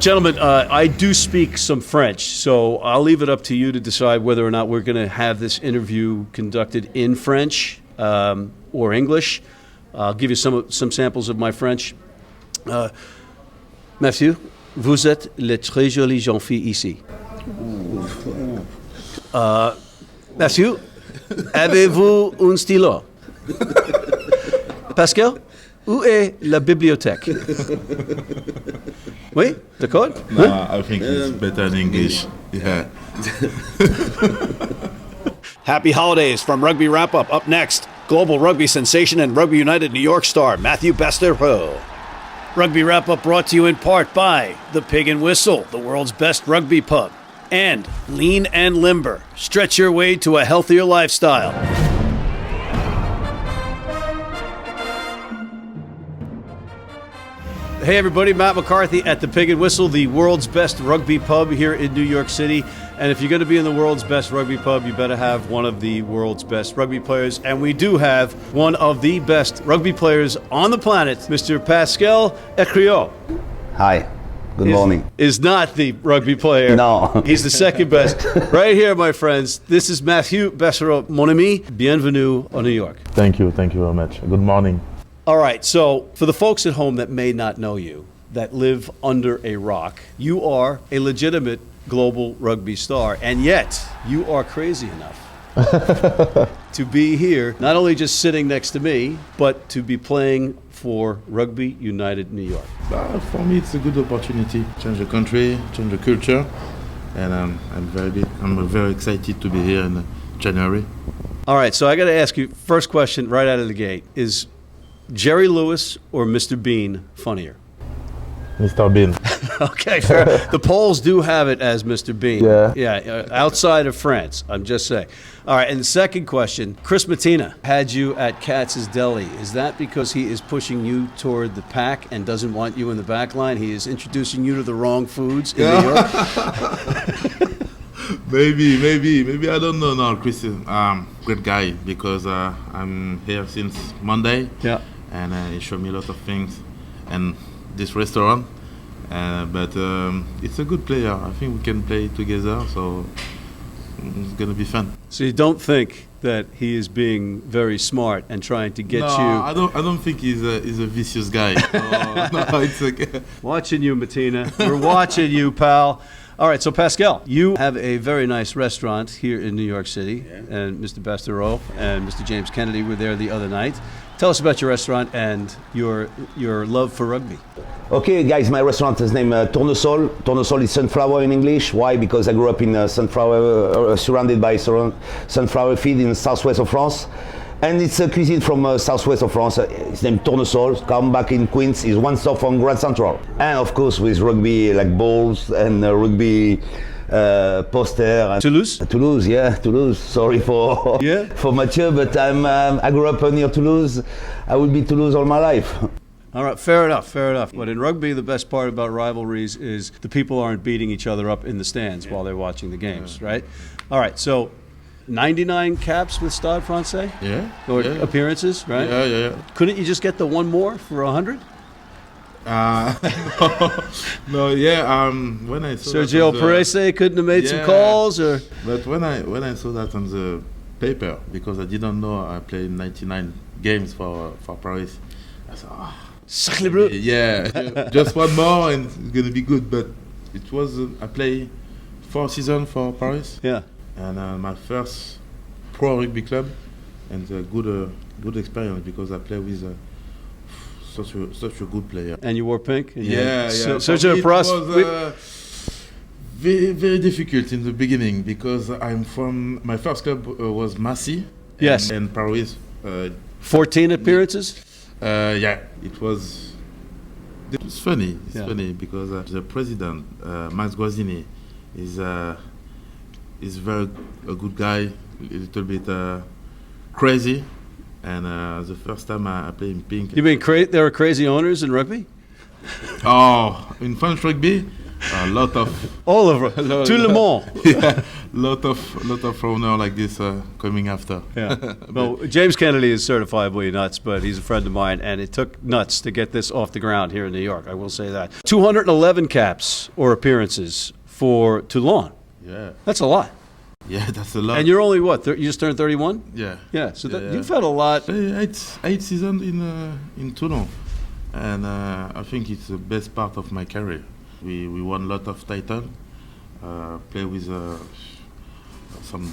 Gentlemen, I do speak some French, so I'll leave it up to you to decide whether or not we're going to have this interview conducted in French or English. I'll give you some samples of my French. Mathieu, vous êtes le très jolie jeune fille ici. Mathieu, avez-vous un stylo? Pascal, où est la bibliothèque? Oui, d'accord? No, I think it's better in English. Yeah. Happy holidays from Rugby Wrap Up. Up next, global rugby sensation and Rugby United New York star Mathieu Bastareaud. Rugby Wrap Up brought to you in part by The Pig and Whistle, the world's best rugby pub, and Lean and Limber. Stretch your way to a healthier lifestyle. Hey everybody, Matt McCarthy at the Pig and Whistle, the world's best rugby pub here in New York City. And if you're going to be in the world's best rugby pub, you better have one of the world's best rugby players. And we do have one of the best rugby players on the planet, Mr. Pascal Escriout. Hi, good morning. Is not the rugby player. No. He's the second best. Right here, my friends. This is Mathieu Bastareaud, mon ami. Bienvenue en New York. Thank you very much. Good morning. All right, so for the folks at home that may not know you, that live under a rock, you are a legitimate global rugby star, and yet you are crazy enough to be here, not only just sitting next to me, but to be playing for Rugby United New York. For me, it's a good opportunity. Change the country, change the culture, and I'm very excited to be here in January. All right, so I got to ask you, first question right out of the gate, is Jerry Lewis or Mr. Bean funnier? Mr. Bains. Okay, fair. The polls do have it as Mr. Bean. Yeah. Outside of France, I'm just saying. All right, and the second question, Chris Mattina had you at Katz's Deli. Is that because he is pushing you toward the pack and doesn't want you in the back line? He is introducing you to the wrong foods in New York? Maybe. I don't know now. Chris is great guy because I'm here since Monday. Yeah. And he showed me a lot of things. And this restaurant, but it's a good player. I think we can play together, so it's gonna be fun. So you don't think that he is being very smart and trying to get you? I don't think he's a vicious guy. No, it's okay. Watching you, Mattina. We're watching you, pal. All right, so Pascal, you have a very nice restaurant here in New York City, and Mr. Bastareaud and Mr. James Kennedy were there the other night. Tell us about your restaurant and your love for rugby. Okay, guys, my restaurant is named Tournesol. Tournesol is sunflower in English. Why? Because I grew up in surrounded by sunflower field in southwest of France. And it's a cuisine from southwest of France. It's named Tournesol. Come back in Queens. It's one stop from Grand Central. And of course with rugby like balls and rugby poster. And Toulouse? Toulouse. Sorry for Mathieu, but I grew up near Toulouse. I will be Toulouse all my life. All right, fair enough. But in rugby, the best part about rivalries is the people aren't beating each other up in the stands while they're watching the games, right? All right, so 99 caps with Stade Francais? Or appearances, right? Yeah. Couldn't you just get the one more for 100? No, when I saw Sergio Parisse couldn't have made some calls, or? But when I saw that on the paper, because I didn't know I played 99 games for Paris, I thought, Sacré bleu. Yeah, just one more and it's gonna be good. But it was I played 4 seasons for Paris. Yeah. And my first pro rugby club, and a good experience because I play with such a good player. And you wore pink. And Sergio Parisse. It was very, very difficult in the beginning because my first club was Massy. Yes. And Paris. 14 appearances. It was funny. It's funny because the president, Max Guazzini, is a good guy, a little bit crazy. And the first time I played in pink. You mean there are crazy owners in rugby? Oh, in French rugby, a lot of. All over. Tout le monde. Yeah, lot of runner like this coming after. Yeah. Well, James Kennedy is certifiably nuts, but he's a friend of mine, and it took nuts to get this off the ground here in New York. I will say that. 211 caps or appearances for Toulon. Yeah. That's a lot. Yeah, that's a lot. And you're only what? You just turned 31? Yeah. Yeah. So Yeah. you've had a lot. Eight seasons in Toulon, and I think it's the best part of my career. We won a lot of titles. Play with some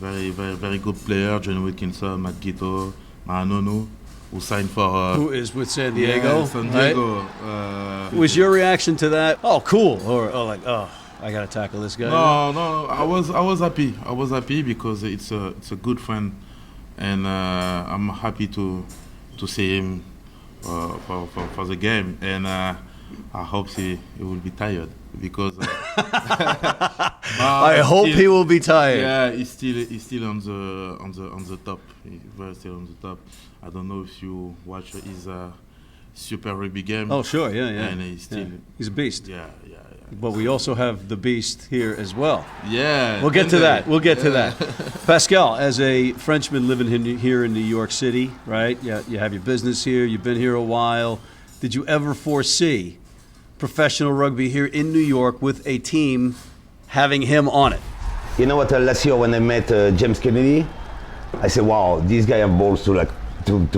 very good players, John Wilkinson, Matt Gito, Maranonu, who signed for. Who is with San Diego? Yeah, San Diego. Right? Was your reaction to that? Oh, cool, or I gotta tackle this guy? No. I was happy. I was happy because it's a good friend, and I'm happy to see him for the game, and I hope he will be tired because. I hope he will be tired. Yeah, he's still on the top. He's very still on the top. I don't know if you watch his Super Rugby game. Oh, sure, yeah. And He's a beast. Yeah. But we also have the beast here as well. Yeah. We'll get to that. To that. Pascal, as a Frenchman living here in New York City, right? Yeah, you have your business here. You've been here a while. Did you ever foresee professional rugby here in New York with a team having him on it? You know what? Last year when I met James Kennedy, I said, "Wow, these guys have balls to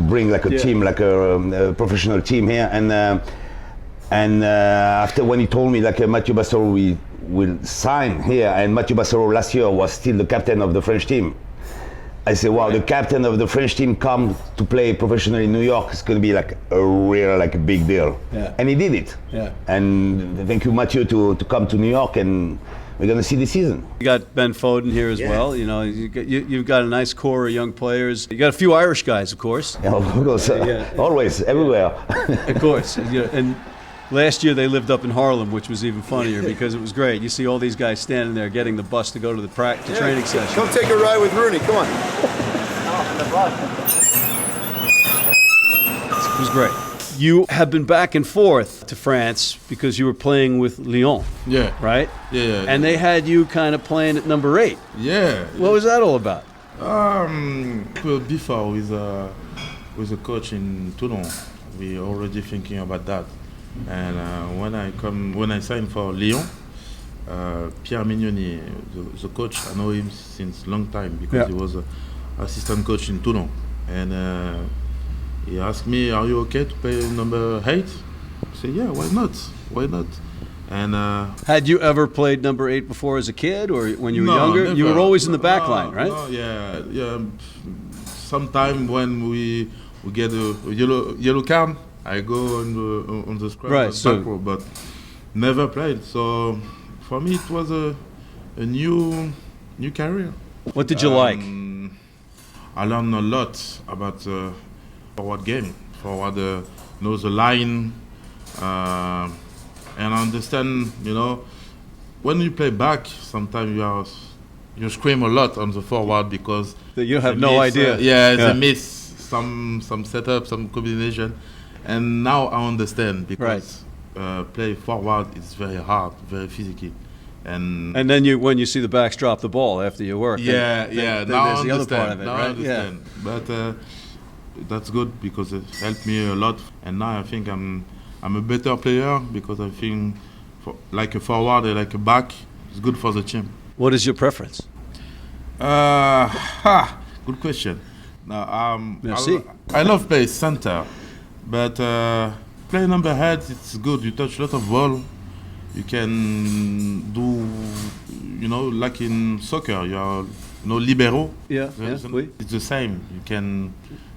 bring like a team, like a professional team here." And after when he told me like Mathieu Bastareaud will sign here, and Mathieu Bastareaud last year was still the captain of the French team, I said, wow, the captain of the French team come to play professionally in New York. It's going to be like a real big deal. Yeah. And he did it. Yeah. And thank you, Mathieu, to come to New York, and we're going to see this season. You got Ben Foden here as well. You know, you've got a nice core of young players. You got a few Irish guys, of course. Yeah, of course, always, everywhere. Of course. And last year they lived up in Harlem, which was even funnier because it was great. You see all these guys standing there getting the bus to go to the training session. Come take a ride with Rooney, come on. It was great. You have been back and forth to France because you were playing with Lyon, Yeah. right? Yeah. And they had you kind of playing at number 8. Yeah. What was that all about? Before with a coach in Toulon, we already thinking about that. And when I signed for Lyon, Pierre Mignoni, the coach, I know him since long time because he was assistant coach in Toulon, and he asked me, "Are you okay to play number 8?" I said, "Yeah, why not?" And had you ever played number 8 before as a kid, or when you were no, younger? Never. You were always in the back line, right? No, yeah. Sometime when we get a yellow card, I go on the scrum back row, but never played. So for me, it was a new career. What did you like? I learned a lot about forward game, the line, and I understand. When you play back, sometimes you scream a lot on the forward because you have no idea. They miss some setup, some combination. And now I understand because play forward is very hard, very physical, and then when you see the backs drop the ball after you work, now there's the other part of it, now right? I understand. But that's good because it helped me a lot, and now I think I'm a better player because I think like a forward and like a back is good for the team. What is your preference? Good question. Now I love play center. But play number 8, it's good. You touch a lot of ball. You can do, like in soccer, you are, libero. Yeah. It's the same. You can,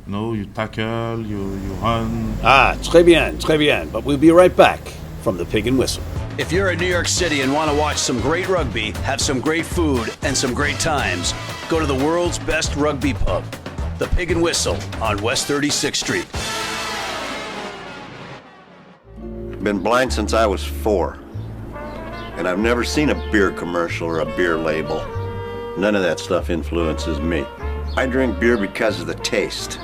you tackle, you run. Très bien. But we'll be right back from the Pig and Whistle. If you're in New York City and want to watch some great rugby, have some great food, and some great times, go to the world's best rugby pub, the Pig and Whistle on West 36th Street. Been blind since I was 4, and I've never seen a beer commercial or a beer label. None of that stuff influences me. I drink beer because of the taste,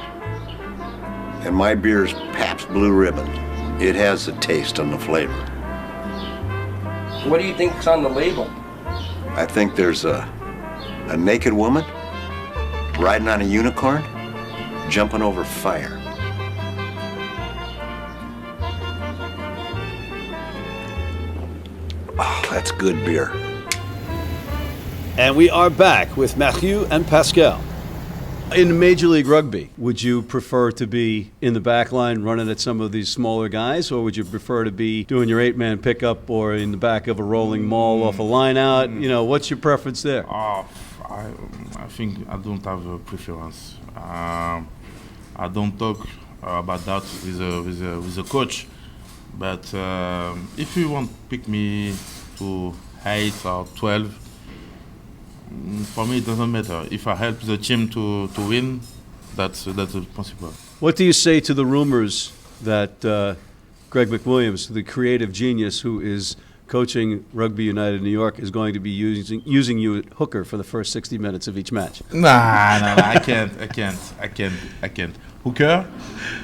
and my beer's Pabst Blue Ribbon. It has the taste and the flavor. What do you think's on the label? I think there's a naked woman riding on a unicorn, jumping over fire. Oh, that's good beer. And we are back with Mathieu and Pascal. In Major League Rugby, would you prefer to be in the back line running at some of these smaller guys, or would you prefer to be doing your 8-man pickup or in the back of a rolling maul off a line out? You know, what's your preference there? I think I don't have a preference. I don't talk about that with a coach. But if you want to pick me to 8 or 12, for me, it doesn't matter. If I help the team to win, that's possible. What do you say to the rumors that Greg McWilliams, the creative genius who is coaching Rugby United New York, is going to be using you at hooker for the first 60 minutes of each match? Nah, I can't. Hooker?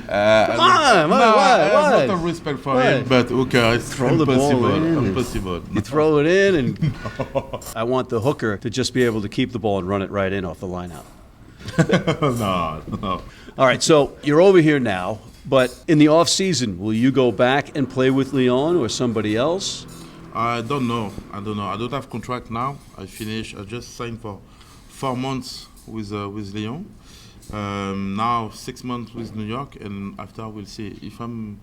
Come on, why? I have a lot of respect for him, but hooker is Throw the ball in. impossible. You throw it in, and I want the hooker to just be able to keep the ball and run it right in off the line out. No. All right, so you're over here now, but in the off season, will you go back and play with Lyon or somebody else? I don't know. I don't have contract now. I just signed for 4 months with Lyon. Now 6 months with New York, and after we'll see if I'm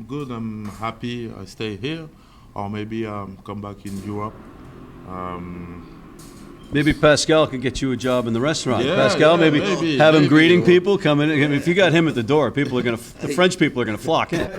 good, I'm happy, I stay here, or maybe come back in Europe. Maybe Pascal can get you a job in the restaurant. Yeah, Pascal, yeah, maybe have him greeting people, come in. If you got him at the door, the French people are going to flock in.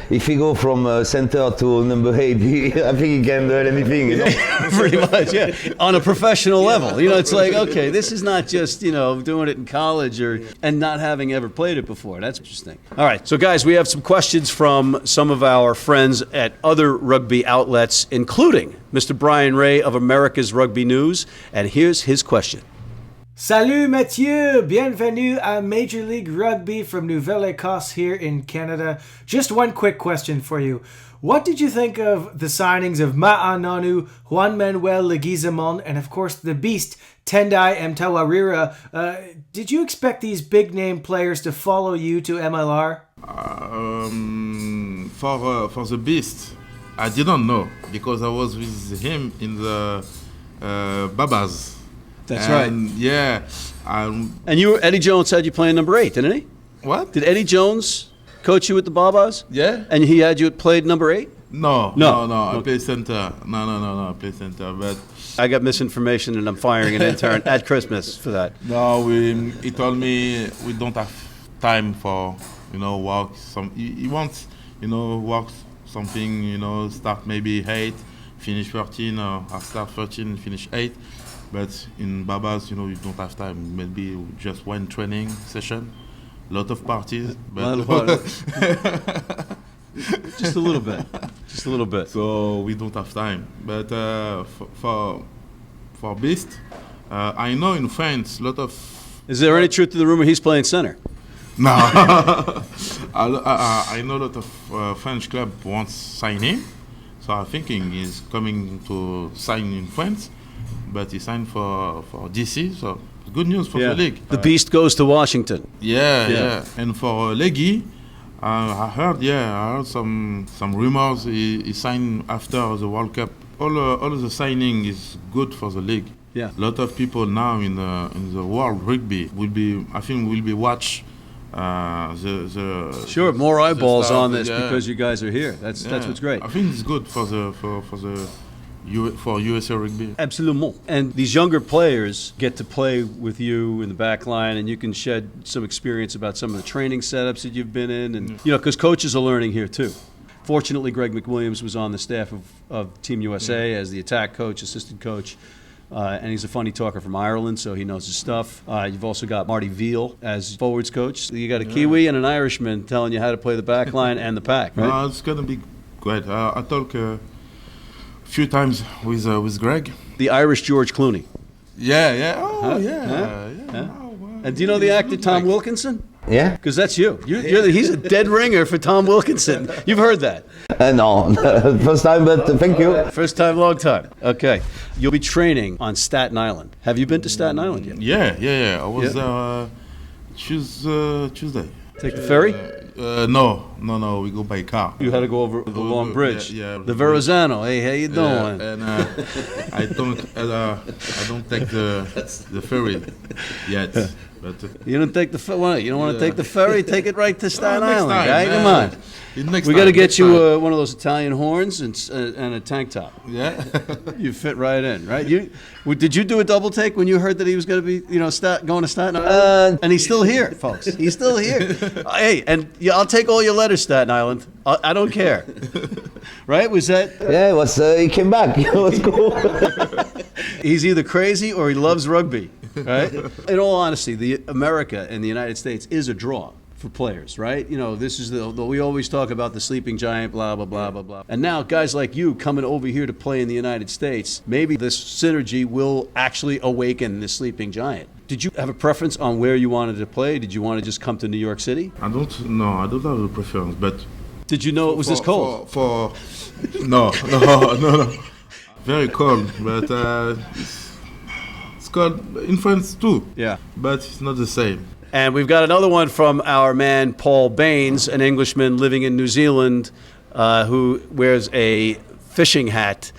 If you go from center to number 8, I think he can do anything, you know? Pretty much, yeah. On a professional level. You know, it's like, okay, this is not just, doing it in college and not having ever played it before. That's interesting. All right, so guys, we have some questions from some of our friends at other rugby outlets, including Mr. Bryan Ray of America's Rugby News, and here's his question. Salut Mathieu, bienvenue à Major League Rugby from Nouvelle-Écosse here in Canada. Just one quick question for you. What did you think of the signings of Ma'anonu, Juan Manuel Leguizamon, and of course the beast Tendai Mtawarira? Did you expect these big-name players to follow you to MLR? For the beast, I didn't know because I was with him in the Babas. That's right. Yeah. And Eddie Jones had you playing number 8, didn't he? What? Did Eddie Jones coach you at the Babas? Yeah. And he had you played number 8? No. Okay. I play center. No. I play center. But I got misinformation, and I'm firing an intern at Christmas for that. no, he told me we don't have time for work. He wants work something. Start maybe 8, finish 13, or start 13, finish 8. But in Babas, you don't have time. Maybe just one training session, lot of parties. But Just a little bit. So we don't have time. But for Beast, I know in France, lot of. Is there any truth to the rumor he's playing center? No, I know a lot of French club wants sign him. So I'm thinking he's coming to sign in France. But he signed for DC, so good news for the league. The beast goes to Washington. Yeah. And for Leggy, I heard some rumors. He signed after the World Cup. All of the signing is good for the league. Yeah. A lot of people now in the world rugby will be watch. Sure, more eyeballs on this because you guys are here. That's what's great. I think it's good for USA Rugby. Absolument. And these younger players get to play with you in the back line, and you can shed some experience about some of the training setups that you've been in. And because coaches are learning here too. Fortunately, Greg McWilliams was on the staff of Team USA as the attack coach, assistant coach. And he's a funny talker from Ireland, so he knows his stuff. You've also got Marty Veal as forwards coach. You got a Kiwi and an Irishman telling you how to play the back line and the pack, right? No, it's going to be great. I talk a few times with Greg. The Irish George Clooney. Yeah. And do you know the actor Tom Wilkinson? Yeah? Because that's you. He's a dead ringer for Tom Wilkinson. You've heard that. No, first time, but thank you. First time, long time. Okay. You'll be training on Staten Island. Have you been to Staten Island yet? Yeah. I was Tuesday. Take the ferry? No. We go by car. You had to go over the long bridge. Yeah. The Verrazano. Hey, how you doing? And I don't take the ferry yet. But You don't take the ferry. You don't want to take the ferry? Take it right to Staten next Island, time, right? man. Come on. Next We got to time, get next you time. one of those Italian horns and a tank top. Yeah. You fit right in, right? Did you do a double take when you heard that he was going to be, going to Staten Island? And he's still here, folks. He's still here. Hey, and I'll take all your letters, Staten Island. I don't care. Right? Was that? Yeah, it was, he came back. It was cool. He's either crazy or he loves rugby, right? In all honesty, America and the United States is a draw for players, right? This is we always talk about the sleeping giant, blah, blah, blah, blah, blah. And now guys like you coming over here to play in the United States, maybe this synergy will actually awaken the sleeping giant. Did you have a preference on where you wanted to play? Did you want to just come to New York City? I don't have a preference, but Did you know it was this cold? No. Very cold, but it's cold in France too. Yeah. But it's not the same. And we've got another one from our man Paul Bains, an Englishman living in New Zealand who wears a fishing hat.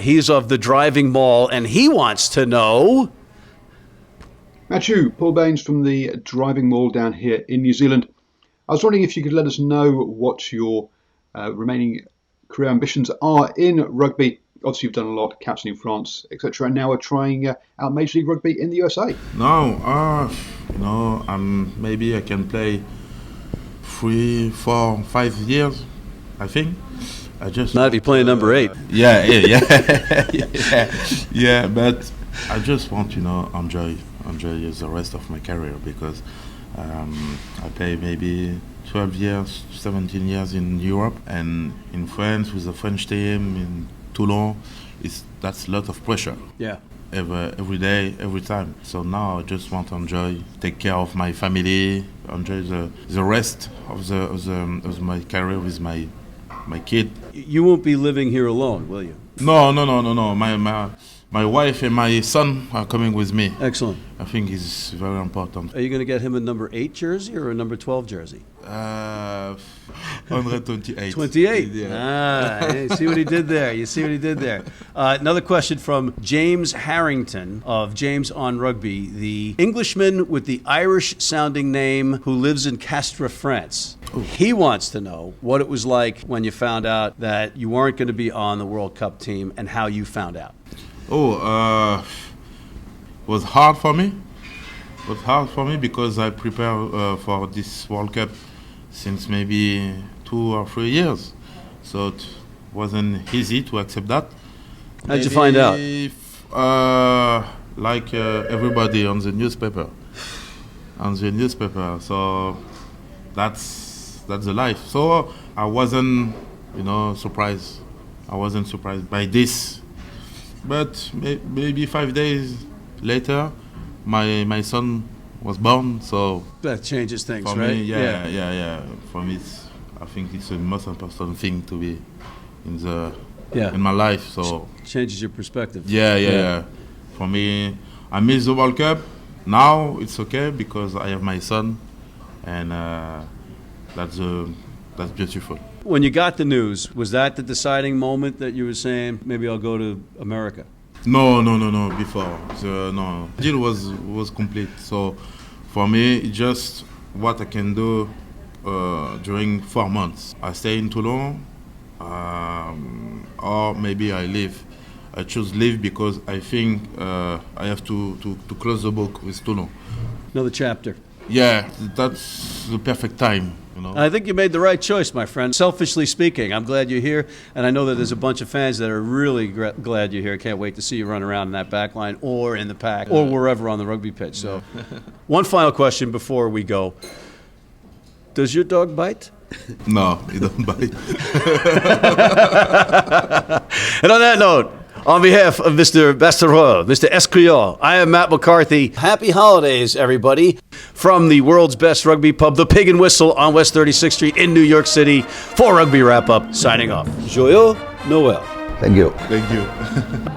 He's of the driving Maul, and he wants to know... Mathieu, Paul Bains from the driving Maul down here in New Zealand. I was wondering if you could let us know what your remaining career ambitions are in rugby. Obviously, you've done a lot, captaining France, etc., and now are trying out Major League Rugby in the USA. Maybe I can play 3, 4, 5 years, I think. I just Not if you play number 8. Yeah, but I just want, enjoy the rest of my career because I play maybe 12 years, 17 years in Europe and in France with the French team in Toulon. That's a lot of pressure. Yeah. Every day, every time. So now I just want to enjoy, take care of my family, enjoy the rest of my career with my kid. You won't be living here alone, will you? No. My wife and my son are coming with me. Excellent. I think it's very important. Are you going to get him a number 8 jersey or a number 12 jersey? 128. 28. Yeah. You see what he did there. Another question from James Harrington of James on Rugby, the Englishman with the Irish-sounding name who lives in Castres, France. Ooh. He wants to know what it was like when you found out that you weren't going to be on the World Cup team and how you found out. It was hard for me. Because I prepared for this World Cup since maybe 2 or 3 years. So it wasn't easy to accept that. How'd you find out? Like everybody on the newspaper. So that's the life. So I wasn't, surprised. I wasn't surprised by this. But maybe 5 days later, my son was born. So that changes things, for right? me, yeah. For me, I think it's the most important thing to be in my life. So changes your perspective. Yeah. For me, I miss the World Cup. Now it's okay because I have my son, and that's beautiful. When you got the news, was that the deciding moment that you were saying, maybe I'll go to America? No. Before, no. The deal was complete. So, for me, it's just what I can do during 4 months. I stay in Toulon, or maybe I leave. I choose leave because I think I have to close the book with Toulon. Another chapter. Yeah, that's the perfect time. I think you made the right choice, my friend. Selfishly speaking, I'm glad you're here, and I know that there's a bunch of fans that are really glad you're here. Can't wait to see you run around in that back line or in the pack or wherever on the rugby pitch. So, one final question before we go. Does your dog bite? No, he don't bite. And on that note, On behalf of Mr. Bastareaud, Mr. Escriout, I am Matt McCarthy. Happy holidays, everybody. From the world's best rugby pub, the Pig and Whistle on West 36th Street in New York City, for Rugby Wrap Up, signing off. Joyeux Noël. Thank you. Thank you.